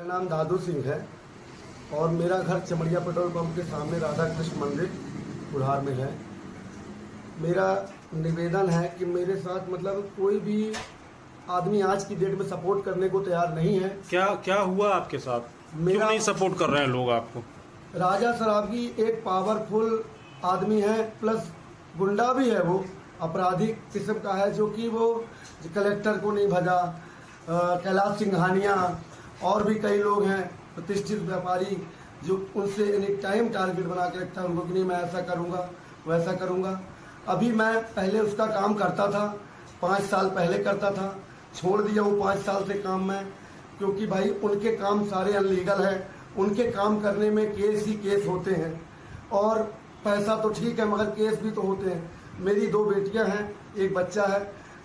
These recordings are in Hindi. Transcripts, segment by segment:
मेरा नाम दादू सिंह है और मेरा घर चमड़िया पेट्रोल पंप के सामने राधा कृष्ण मंदिर बुढ़ार में है। मेरा निवेदन है कि मेरे साथ कोई भी आदमी आज की डेट में सपोर्ट करने को तैयार नहीं है। क्या हुआ आपके साथ? क्यों नहीं सपोर्ट कर रहे हैं लोग आपको? राजा सराबगी एक पावरफुल आदमी है, प्लस गुंडा भी है। वो आपराधिक किस्म का है, जो कि वो कलेक्टर को नहीं भजा। कैलाश सिंघानिया और भी कई लोग हैं प्रतिष्ठित व्यापारी, जो उनसे एनी टाइम टारगेट बना के रखता है उनको कि नहीं मैं ऐसा करूँगा वैसा करूँगा। अभी मैं पहले उसका काम करता था, 5 साल पहले करता था, छोड़ दिया हूँ 5 साल से काम में, क्योंकि भाई उनके काम सारे अनलीगल है। उनके काम करने में केस ही केस होते हैं और पैसा तो ठीक है मगर केस भी तो होते हैं। मेरी 2 बेटियां हैं, एक बच्चा है।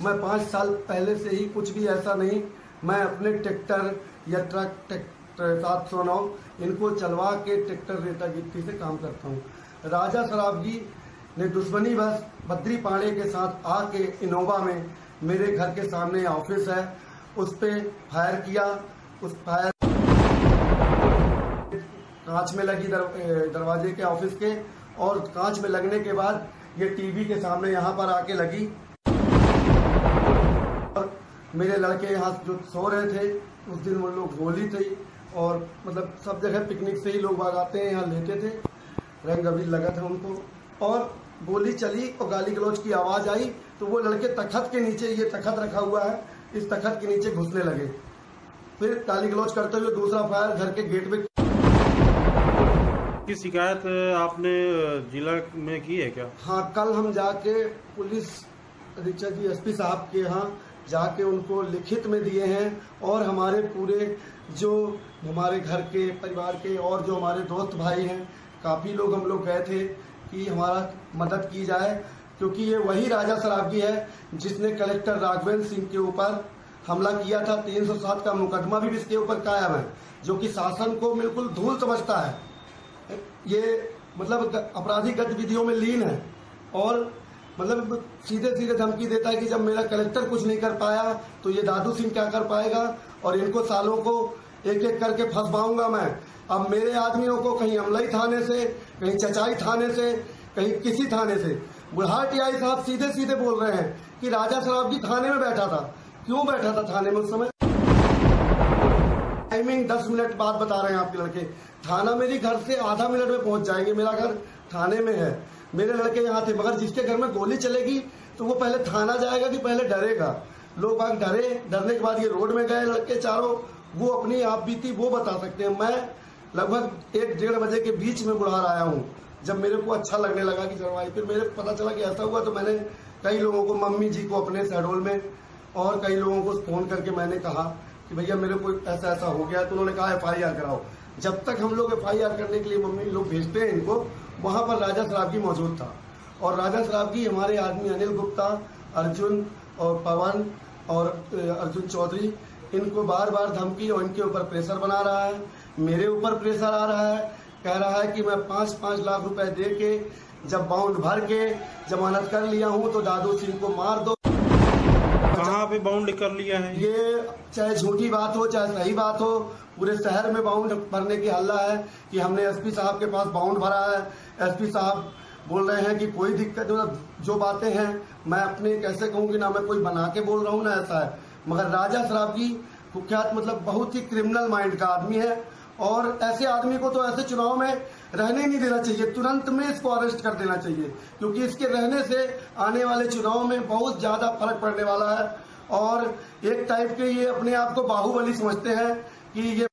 मैं 5 साल पहले से ही कुछ भी ऐसा नहीं, मैं अपने ट्रैक्टर या ट्रक 709 इनको चलवा के ट्रैक्टर रेता गिट्टी से काम करता हूँ। राजा सराबगी ने दुश्मनी बस बद्री पांडे के साथ आके इनोवा में मेरे घर के सामने ऑफिस है, उस पे फायर किया। उस फायर कांच में लगी दरवाजे के ऑफिस के, और कांच में लगने के बाद ये टीवी के सामने यहाँ पर आके लगी। और मेरे लड़के यहाँ जो सो रहे थे उस दिन वो लोग होली थी और सब जगह पिकनिक से ही लोग बाग आते हैं, यहाँ लेते थे, रंग अबीर लगा था उनको, और गोली चली और गाली गलौज की आवाज आई तो वो लड़के तखत के नीचे, ये तखत रखा हुआ है, इस तखत के नीचे घुसने लगे। फिर गाली गलौज करते हुए दूसरा फायर घर के गेट पे। की शिकायत आपने जिला में की है क्या? हाँ, कल हम जाके पुलिस अधीक्षक जी एसपी साहब के यहाँ जाके उनको लिखित में दिए हैं, और हमारे पूरे जो हमारे घर के परिवार के और जो हमारे दोस्त भाई हैं, काफ़ी लोग हम लोग गए थे कि हमारा मदद की जाए, क्योंकि ये वही राजा सराबगी है जिसने कलेक्टर राघवेंद्र सिंह के ऊपर हमला किया था। 307 का मुकदमा भी इसके ऊपर कायम है, जो कि शासन को बिल्कुल धूल समझता है। ये आपराधिक गतिविधियों में लीन है और सीधे सीधे धमकी देता है कि जब मेरा कलेक्टर कुछ नहीं कर पाया तो ये दादू सिंह क्या कर पाएगा, और इनको सालों को एक एक करके फंसवाऊंगा मैं। अब मेरे आदमियों को कहीं अमलई थाने से, कहीं चचाई थाने से, कहीं किसी थाने से, बुढ़ार टीआई साहब सीधे सीधे बोल रहे हैं कि राजा सराबगी थाने में बैठा था। क्यों बैठा था थाने में उस समय? टाइमिंग 10 मिनट बाद बता रहे हैं आपके लड़के। थाना मेरी घर से आधा मिनट में पहुंच जाएंगे, मेरा घर थाने में है, मेरे लड़के यहाँ थे। मगर जिसके घर में गोली चलेगी तो वो पहले थाना जाएगा कि पहले डरेगा? लोग बाग डरे, डरने के बाद ये रोड में गए लड़के चारों, वो अपनी आप बीती वो बता सकते हैं। मैं लगभग 1-1:30 बजे के बीच में बुढ़ार आया हूँ, जब मेरे को अच्छा लगने लगा कि चलवाई। फिर मेरे को पता चला कि ऐसा हुआ तो मैंने कई लोगों को, मम्मी जी को अपने शहडोल में और कई लोगों को फोन करके मैंने कहा कि भैया मेरे को ऐसा ऐसा हो गया। तो उन्होंने कहा FIR कराओ। जब तक हम लोग FIR करने के लिए मम्मी लोग भेजते हैं इनको, वहां पर राजा सराबगी मौजूद था। और राजा सराबगी हमारे आदमी अनिल गुप्ता, अर्जुन और पवन और अर्जुन चौधरी, इनको बार बार धमकी और इनके ऊपर प्रेशर बना रहा है। मेरे ऊपर प्रेशर आ रहा है, कह रहा है कि मैं 5-5 लाख रुपए दे के जब बाउंड भर के जमानत कर लिया हूँ तो दादू सिंह को मार दो। कहाँ पे बाउंड कर लिया है? ये चाहे झूठी बात हो चाहे सही बात हो, पूरे शहर में बाउंड भरने की हल्ला है कि हमने एसपी साहब के पास बाउंड भरा है। एसपी साहब बोल रहे हैं कि कोई दिक्कत, जो बातें हैं मैं अपने कैसे कहूँगी, ना मैं कोई बना के बोल रहा हूँ ना ऐसा है। मगर राजा सराबगी कुख्यात बहुत ही क्रिमिनल माइंड का आदमी है, और ऐसे आदमी को तो ऐसे चुनाव में रहने ही नहीं देना चाहिए। तुरंत में इसको अरेस्ट कर देना चाहिए, क्योंकि इसके रहने से आने वाले चुनाव में बहुत ज्यादा फर्क पड़ने वाला है। और एक टाइप के ये अपने आप को बाहुबली समझते हैं कि ये,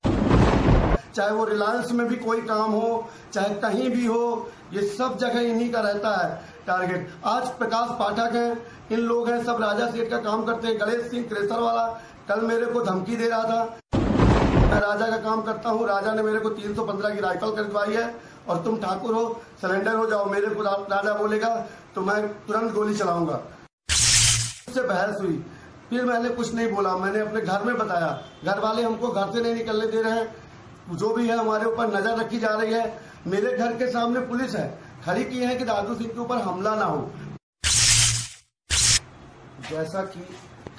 चाहे वो रिलायंस में भी कोई काम हो, चाहे कहीं भी हो, ये सब जगह इन्हीं का रहता है टारगेट। आज प्रकाश पाठक हैं, इन लोग हैं, सब राजा सेठ का काम करते हैं। गणेश सिंह क्रेशर वाला कल मेरे को धमकी दे रहा था। मैं राजा का काम करता हूँ, राजा ने मेरे को 315 की राइफल खरीदवाई है और तुम ठाकुर हो, सरेंडर हो जाओ। मेरे को राजा बोलेगा तो मैं तुरंत गोली चलाऊंगा। उससे बहस हुई, फिर मैंने कुछ नहीं बोला, मैंने अपने घर में बताया। घर वाले हमको घर से नहीं निकलने दे रहे हैं, जो भी है हमारे ऊपर नजर रखी जा रही है। मेरे घर के सामने पुलिस है, खड़ी की है कि दादू सिंह के ऊपर हमला ना हो। जैसा कि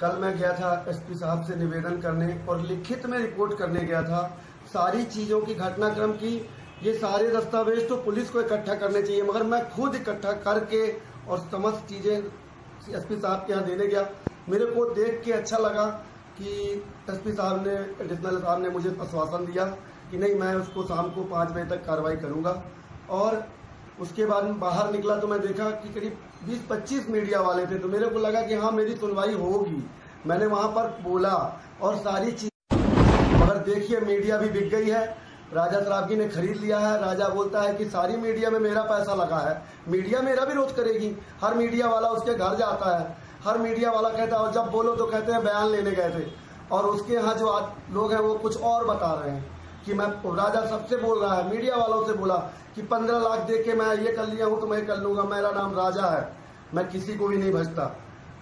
कल मैं गया था एसपी साहब से निवेदन करने और लिखित में रिपोर्ट करने गया था सारी चीज़ों की घटनाक्रम की ये सारे दस्तावेज तो पुलिस को इकट्ठा करने चाहिए, मगर मैं खुद इकट्ठा करके और समस्त चीज़ें एसपी साहब के यहाँ देने गया। मेरे को देख के अच्छा लगा कि एसपी साहब ने, एडिशनल साहब ने मुझे आश्वासन दिया कि नहीं, मैं उसको शाम को 5 बजे तक कार्रवाई करूँगा। और उसके बाद बाहर निकला तो मैं देखा कि करीब 20-25 मीडिया वाले थे, तो मेरे को लगा कि हाँ मेरी सुनवाई होगी। मैंने वहाँ पर बोला और सारी चीज, मगर देखिए मीडिया भी बिक गई है। राजा सराबगी ने खरीद लिया है। राजा बोलता है कि सारी मीडिया में मेरा पैसा लगा है, मीडिया मेरा विरोध करेगी। हर मीडिया वाला उसके घर जाता है, हर मीडिया वाला कहता है, और जब बोलो तो कहते हैं बयान लेने गए थे, और उसके यहाँ जो लोग हैं वो कुछ और बता रहे हैं कि मैं, राजा सबसे बोल रहा है, मीडिया वालों से बोला कि 15 लाख दे के मैं ये कर लिया हूँ तो मैं कर लूंगा, मेरा नाम राजा है, मैं किसी को भी नहीं भजता,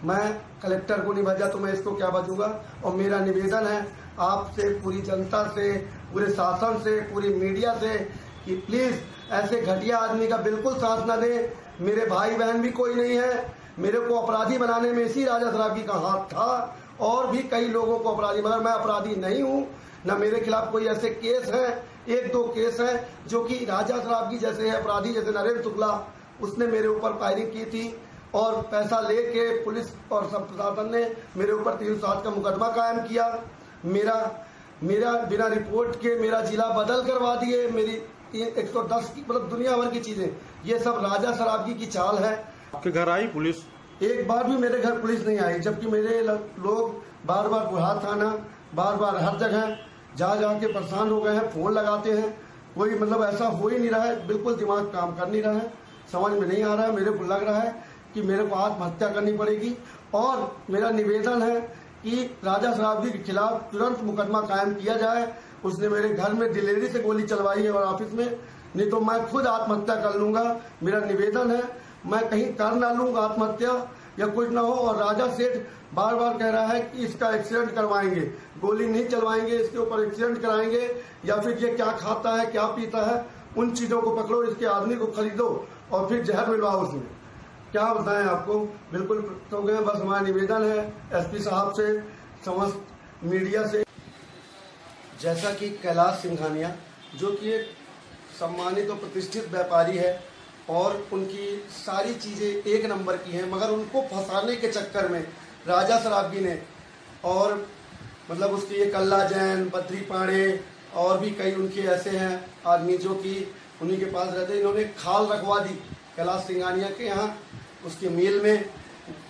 मैं कलेक्टर को नहीं भजा तो मैं इसको क्या भजूंगा। और मेरा निवेदन है आपसे, पूरी जनता से, पूरे शासन से, पूरी मीडिया से कि प्लीज ऐसे घटिया आदमी का बिल्कुल साथ न दें। मेरे भाई बहन भी कोई नहीं है, मेरे को अपराधी बनाने में इसी राजा सराबगी का हाथ था, और भी कई लोगों को अपराधी, मगर मैं अपराधी नहीं हूँ। न मेरे खिलाफ कोई ऐसे केस हैं, 1-2 केस हैं जो कि राजा सराबगी जैसे है अपराधी, जैसे नरेंद्र शुक्ला, उसने मेरे ऊपर फायरिंग की थी और पैसा लेके पुलिस और सब प्रशासन ने मेरे ऊपर 307 का मुकदमा कायम किया। मेरा बिना रिपोर्ट के मेरा जिला बदल करवा दिए, मेरी 110 की मतलब दुनिया भर की चीजें, ये सब राजा सराबगी की चाल है। आपके घर आई पुलिस? एक बार भी मेरे घर पुलिस नहीं आई, जबकि मेरे लोग बार बार बुढ़ार थाना, बार बार हर जगह जा के परेशान हो गए हैं, फोन लगाते हैं, कोई मतलब ऐसा हो ही नहीं रहा है, बिल्कुल दिमाग काम कर नहीं रहा है, समझ में नहीं आ रहा है। मेरे को लग रहा है कि मेरे को आत्महत्या करनी पड़ेगी। और मेरा निवेदन है कि राजा सराबगी के खिलाफ तुरंत मुकदमा कायम किया जाए। उसने मेरे घर में दिलेरी से गोली चलवाई है और ऑफिस में, नहीं तो मैं खुद आत्महत्या कर लूंगा। मेरा निवेदन है, मैं कहीं कर ना लूंगा आत्महत्या या कुछ ना हो। और राजा सेठ बार बार कह रहा है कि इसका एक्सीडेंट करवाएंगे, गोली नहीं चलवाएंगे, इसके ऊपर एक्सीडेंट कराएंगे, या फिर ये क्या खाता है क्या पीता है, उन चीजों को पकड़ो, इसके आदमी को खरीदो और फिर जहर मिलवाओ उसमें। क्या बताएं आपको, बिल्कुल तो गए। बस हमारा निवेदन है एसपी साहब से, समस्त मीडिया से। जैसा कि कैलाश सिंघानिया जो कि एक सम्मानित और प्रतिष्ठित व्यापारी है और उनकी सारी चीज़ें 1 नंबर की हैं, मगर उनको फंसाने के चक्कर में राजा सराबगी ने, और मतलब उसके ये कल्ला जैन, बद्री पाड़े और भी कई उनके ऐसे हैं आदमी जो कि उन्हीं के पास रहते, इन्होंने खाल रखवा दी कैलाश सिंघानिया के यहाँ उसके मील में।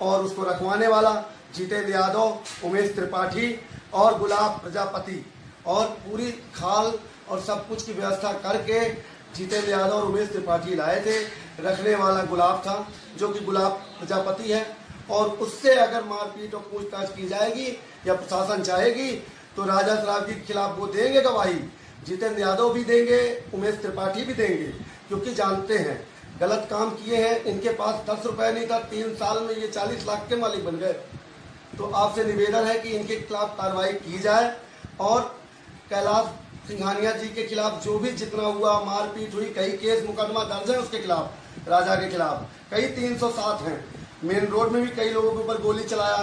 और उसको रखवाने वाला जितेंद्र यादव, उमेश त्रिपाठी और गुलाब प्रजापति, और पूरी खाल और सब कुछ की व्यवस्था करके जितेंद्र यादव और उमेश त्रिपाठी लाए थे। रखने वाला गुलाब था जो कि गुलाब प्रजापति है, और उससे अगर मारपीट और पूछताछ की जाएगी या प्रशासन चाहेगी तो राजा सराबगी के खिलाफ वो देंगे गवाही, जितेंद्र यादव भी देंगे, उमेश त्रिपाठी भी देंगे, क्योंकि जानते हैं गलत काम किए हैं। इनके पास 10 रुपए नहीं था, 3 साल में ये 40 लाख के मालिक बन गए। तो आपसे निवेदन है कि इनके खिलाफ कार्रवाई की जाए, और कैलाश सिंघानिया जी के खिलाफ जो भी जितना हुआ, मारपीट हुई, कई केस मुकदमा दर्ज है उसके खिलाफ, राजा के खिलाफ कई 307 हैं। मेन रोड में भी कई लोगों के ऊपर गोली चलाया,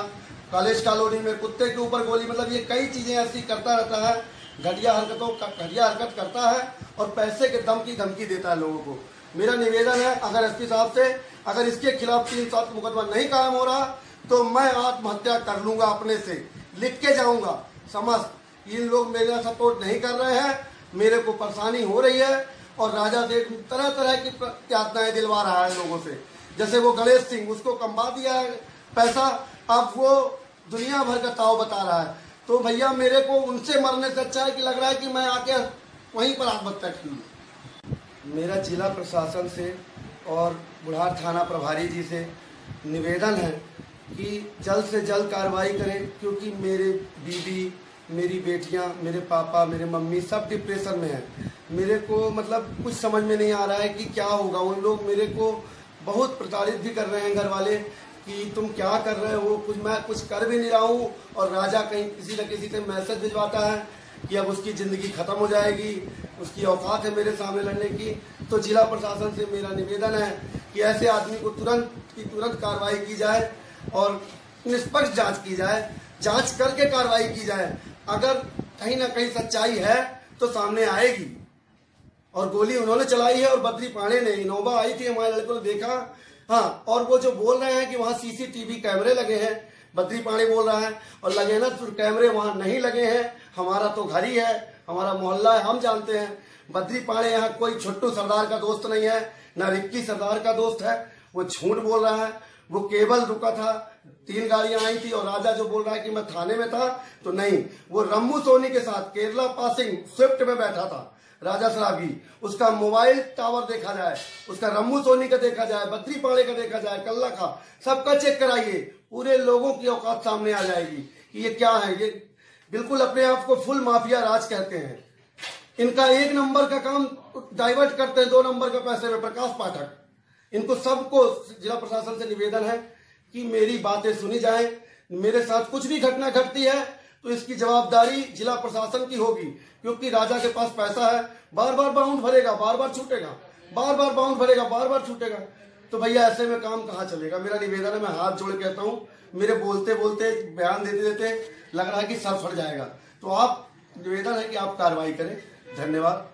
कॉलेज कॉलोनी में कुत्ते के ऊपर गोली, मतलब ये कई चीजें ऐसी करता रहता है, घटिया हरकत करता है और पैसे के दम की धमकी देता है लोगों को। मेरा निवेदन है अगर एसपी साहब से, अगर इसके खिलाफ 307 मुकदमा नहीं कायम हो रहा तो मैं आत्महत्या कर लूंगा, अपने से लिख के जाऊंगा। समस्त इन लोग मेरा सपोर्ट नहीं कर रहे हैं, मेरे को परेशानी हो रही है, और राजा सेठ तरह तरह की यातनाएं दिलवा रहा है लोगों से। जैसे वो गणेश सिंह, उसको कमवा दिया है पैसा, अब वो दुनिया भर का ताव बता रहा है। तो भैया मेरे को उनसे मरने से अच्छा है कि लग रहा है कि मैं आके वहीं पर आत्महत्या कर लूँ। मेरा जिला प्रशासन से और बुढ़ार थाना प्रभारी जी से निवेदन है कि जल्द से जल्द कार्रवाई करें, क्योंकि मेरे बीबी, मेरी बेटियां, मेरे पापा, मेरे मम्मी सब डिप्रेशन में हैं। मेरे को मतलब कुछ समझ में नहीं आ रहा है कि क्या होगा। उन लोग मेरे को बहुत प्रताड़ित भी कर रहे हैं घर वाले कि तुम क्या कर रहे हो, मैं कुछ कर भी नहीं रहा हूँ। और राजा कहीं किसी न किसी से मैसेज भिजवाता है कि अब उसकी ज़िंदगी ख़त्म हो जाएगी, उसकी औकात है मेरे सामने लड़ने की। तो जिला प्रशासन से मेरा निवेदन है कि ऐसे आदमी को तुरंत कार्रवाई की जाए और निष्पक्ष जांच की जाए, जांच करके कार्रवाई की जाए। अगर कहीं ना कहीं सच्चाई है तो सामने आएगी। और गोली उन्होंने चलाई है और बद्री पांडे ने। इनोवा आई थी, हमारे लड़कों ने देखा। हाँ, और वो जो बोल रहे हैं कि वहां सीसीटीवी कैमरे लगे हैं, बद्री पांडे बोल रहा है, और लगे ना तो कैमरे वहां नहीं लगे हैं। हमारा तो घर ही है, हमारा मोहल्ला है, हम जानते हैं। बद्री पांडे यहाँ कोई छोटू सरदार का दोस्त नहीं है, ना रिक्की सरदार का दोस्त है। वो झूठ बोल रहा है। वो केवल रुका था, 3 गाड़ियां आई थी, और राजा जो बोल रहा है कि मैं थाने में था, तो नहीं, वो रम्मू सोनी के साथ केरला पासिंग स्विफ्ट में बैठा था राजा सराबी। उसका मोबाइल टावर देखा जाए, उसका रम्मू सोनी का देखा जाए, बद्री पांडे का देखा जाए, कल्ला का, सबका चेक कराइए। पूरे लोगों की औकात सामने आ जाएगी कि ये क्या है। ये बिल्कुल अपने आप को फुल माफिया राज कहते हैं। इनका 1 नंबर का काम डाइवर्ट करते हैं 2 नंबर के पैसे में। प्रकाश पाठक, इनको सबको जिला प्रशासन से निवेदन है कि मेरी बातें सुनी जाए। मेरे साथ कुछ भी घटना घटती है तो इसकी जवाबदारी जिला प्रशासन की होगी, क्योंकि राजा के पास पैसा है। बार बार बाउंड भरेगा, बार बार छूटेगा, बार बार बाउंड भरेगा, बार बार छूटेगा। तो भैया ऐसे में काम कहाँ चलेगा। मेरा निवेदन है, मैं हाथ जोड़ कहता हूँ, मेरे बोलते बोलते बयान देते देते लग रहा है कि सर फट जाएगा। तो आप निवेदन है कि आप कार्रवाई करें। धन्यवाद।